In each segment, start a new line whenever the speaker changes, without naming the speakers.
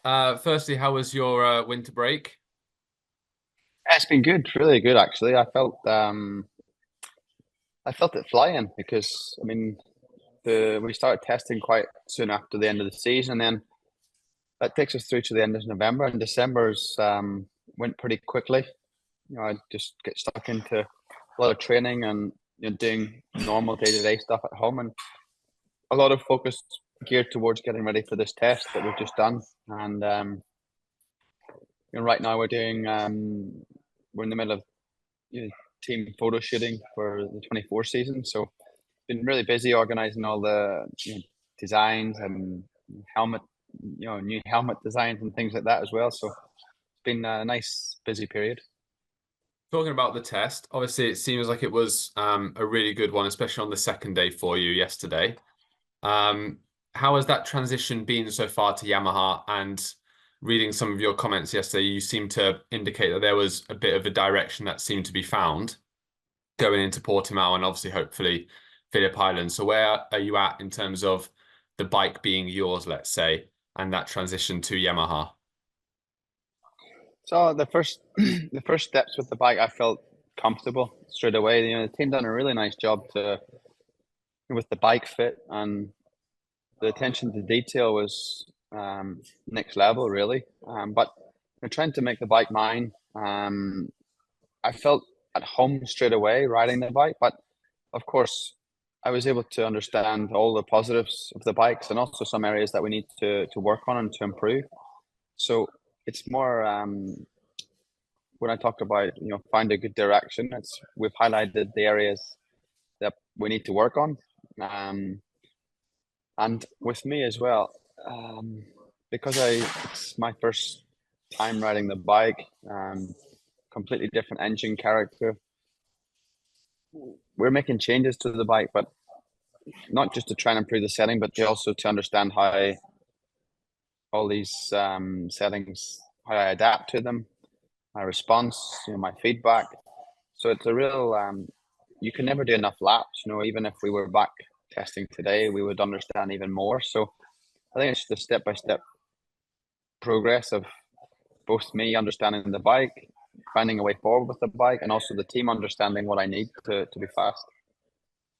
Firstly, how was your winter break?
Yeah, it's been good, really good actually. I felt it flying because the we started testing quite soon after the end of the season, and then that takes us through to the end of November, and December's went pretty quickly. I just get stuck into a lot of training and doing normal day-to-day stuff at home, and a lot of focus geared towards getting ready for this test that we've just done. And right now we're in the middle of you know, team photo shooting for the 24 season. So been really busy organizing all the designs and helmet, new helmet designs and things like that as well. So it's been a nice busy period.
Talking about the test, obviously it seems like it was a really good one, especially on the second day for you yesterday. Um, how has that transition been so far to Yamaha? And reading some of your comments yesterday, you seem to indicate that there was a bit of a direction that seemed to be found going into Portimao and obviously hopefully Phillip Island. So where are you at in terms of the bike being yours, let's say, and that transition to Yamaha?
So the first the first steps with the bike, I felt comfortable straight away. The team done a really nice job to with the bike fit, and the attention to detail was next level, really. But we're trying to make the bike mine. I felt at home straight away riding the bike, but of course, I was able to understand all the positives of the bikes and also some areas that we need to work on and to improve. So it's more when I talk about find a good direction. It's we've highlighted the areas that we need to work on, um, and with me as well, because it's my first time riding the bike, completely different engine character. We're making changes to the bike, but not just to try and improve the setting, but also to understand how all these settings, how I adapt to them, my response, my feedback. So it's a real, you can never do enough laps. Even if we were back testing today, we would understand even more. So I think it's the step-by-step progress of both me understanding the bike, finding a way forward with the bike, and also the team understanding what I need to be fast.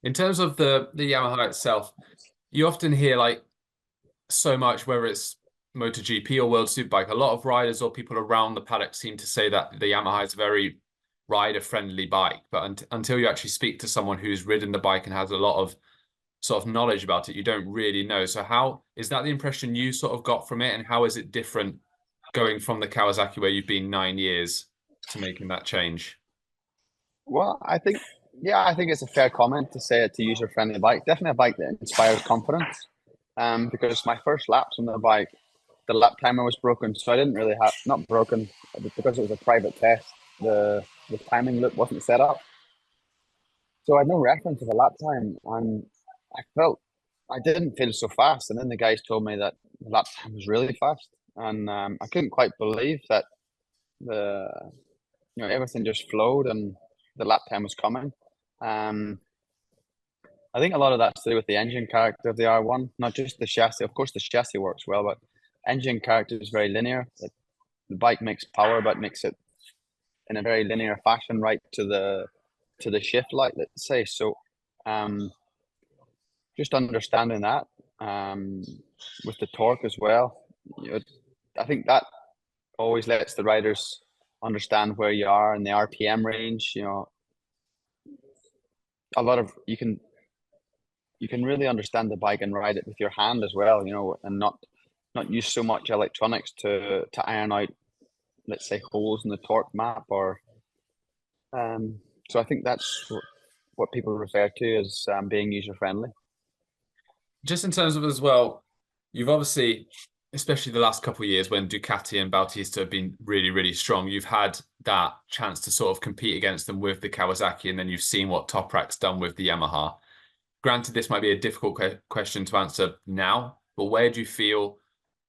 In terms of the Yamaha itself, you often hear like so much, whether it's MotoGP or World Superbike, a lot of riders or people around the paddock seem to say that the Yamaha is a very rider-friendly bike. But until you actually speak to someone who's ridden the bike and has a lot of sort of knowledge about it, you don't really know. So how is that the impression you sort of got from it, and how is it different going from the Kawasaki where you've been 9 years to making that change?
Well, I think it's a fair comment to say it's a user-friendly bike. Definitely a bike that inspires confidence. Because my first laps on the bike, the lap timer was broken, so I didn't really have not broken because it was a private test. The timing loop wasn't set up, so I had no reference of a lap time, and I felt I didn't feel so fast. And then the guys told me that the lap time was really fast, and I couldn't quite believe that the everything just flowed and the lap time was coming. Um, I think a lot of that's to do with the engine character of the R1, not just the chassis. Of course, the chassis works well, but engine character is very linear. The bike makes power, but makes it in a very linear fashion, right to the shift light, let's say. So, um, just understanding that um, with the torque as well. I think that always lets the riders understand where you are in the RPM range. A lot of you can really understand the bike and ride it with your hand as well, and not use so much electronics to iron out, let's say, holes in the torque map or so I think that's what people refer to as being user friendly.
Just in terms of as well, you've obviously, especially the last couple of years when Ducati and Bautista have been really, really strong, you've had that chance to sort of compete against them with the Kawasaki, and then you've seen what Toprak's done with the Yamaha. Granted, this might be a difficult question to answer now, but where do you feel,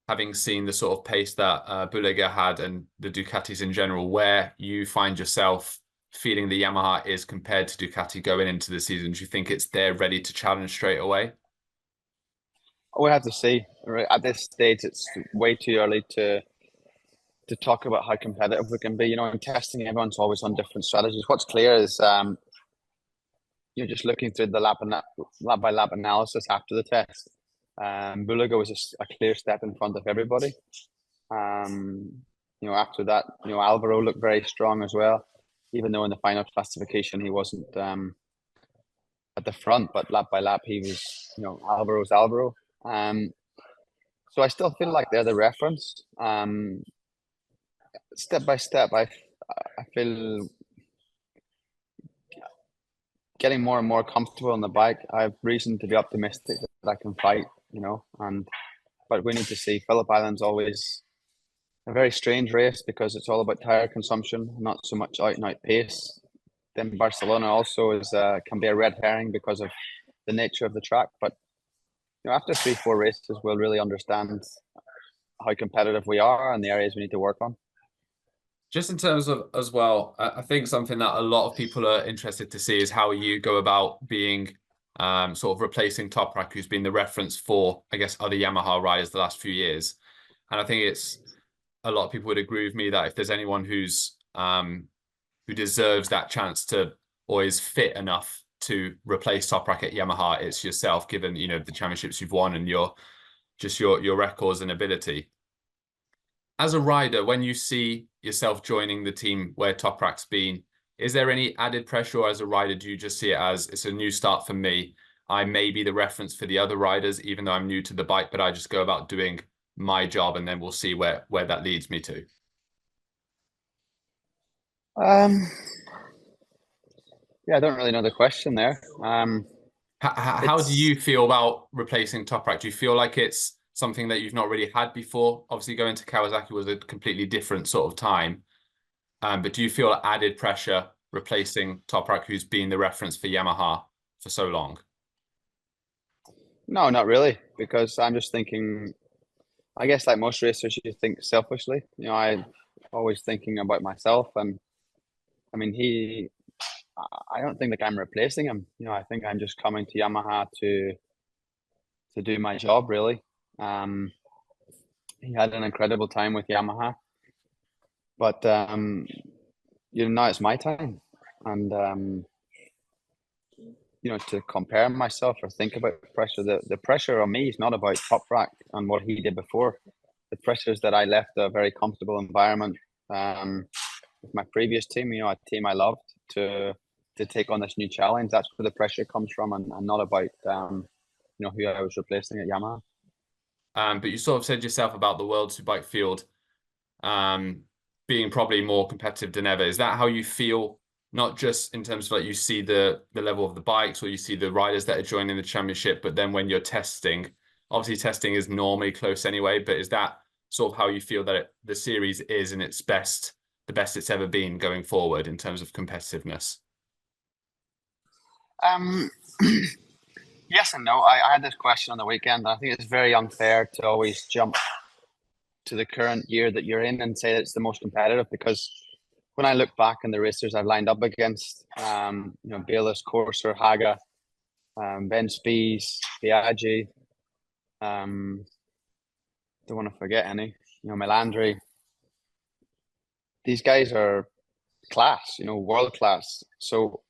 having seen the sort of pace that Bulega had and the Ducatis in general, where you find yourself feeling the Yamaha is compared to Ducati going into the season? Do you think it's there ready to challenge straight away?
we have to see. Right, at this stage, it's way too early to talk about how competitive we can be. You know, in testing, everyone's always on different strategies. What's clear is you're just looking through the lap by lap analysis after the test. Bulaga was a clear step in front of everybody. You know, after that, you know, Alvaro looked very strong as well, even though in the final classification he wasn't at the front, but lap by lap he was, you know, Alvaro's Alvaro. So I still feel like they're the reference. Step by step, I feel getting more and more comfortable on the bike. I have reason to be optimistic that I can fight, you know, but we need to see. Phillip Island's always a very strange race because it's all about tire consumption, not so much out and out pace. Then Barcelona also is can be a red herring because of the nature of the track. But you know, after 3-4 races, we'll really understand how competitive we are and the areas we need to work on.
Just in terms of as well, I think something that a lot of people are interested to see is how you go about being sort of replacing Toprak, who's been the reference for, I guess, other Yamaha riders the last few years. And I think it's a lot of people would agree with me that if there's anyone who's who deserves that chance to or is fit enough to replace Toprak at Yamaha, it's yourself, given, you know, the championships you've won and your records and ability. As a rider, when you see yourself joining the team where Toprak's been, is there any added pressure, or as a rider, do you just see it as it's a new start for me? I may be the reference for the other riders, even though I'm new to the bike, but I just go about doing my job and then we'll see where that leads me to.
Yeah, I don't really know the question there.
How do you feel about replacing Toprak? Do you feel like it's something that you've not really had before? Obviously, going to Kawasaki was a completely different sort of time. But do you feel added pressure replacing Toprak, who's been the reference for Yamaha for so long?
No, not really, because I'm just thinking, I guess like most racers, you think selfishly. You know, I'm always thinking about myself. And I mean, I don't think like I'm replacing him. You know, I think I'm just coming to Yamaha to do my job, really. He had an incredible time with Yamaha, but you know, now it's my time, and you know, to compare myself or think about pressure, the pressure on me is not about Toprak and what he did before. The pressure is that I left a very comfortable environment with my previous team, you know, a team I loved, to take on this new challenge. That's where the pressure comes from, and not about you know, who I was replacing at Yamaha.
But you sort of said yourself about the WorldSBK field being probably more competitive than ever. Is that how you feel? Not just in terms of like you see the level of the bikes or you see the riders that are joining the championship, but then when you're testing, obviously testing is normally close anyway, but is that sort of how you feel that the series is in its best, the best it's ever been going forward in terms of competitiveness?
Yes and no. I had this question on the weekend. I think it's very unfair to always jump to the current year that you're in and say that it's the most competitive, because when I look back in the racers I've lined up against, you know, Bayliss, Corser, Haga, Ben Spies, Biaggi, don't want to forget any, you know, Melandri. These guys are class, you know, world class. So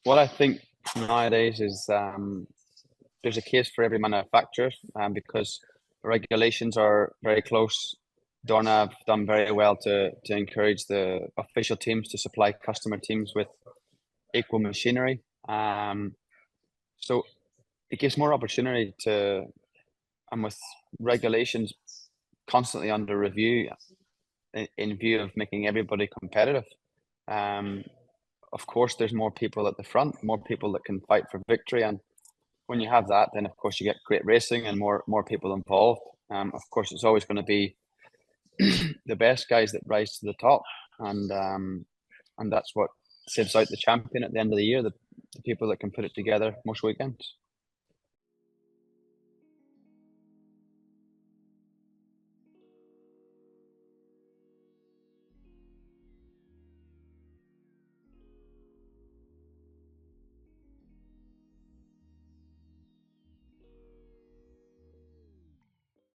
what I think nowadays is there's a case for every manufacturer, because the regulations are very close. Dorna have done very well to encourage the official teams to supply customer teams with equal machinery. So it gives more opportunity to, and with regulations constantly under review in view of making everybody competitive. Of course, there's more people at the front, more people that can fight for victory, and when you have that, then of course you get great racing and more people involved. Of course, it's always going to be the best guys that rise to the top, and that's what sieves out the champion at the end of the year. The people that can put it together most weekends.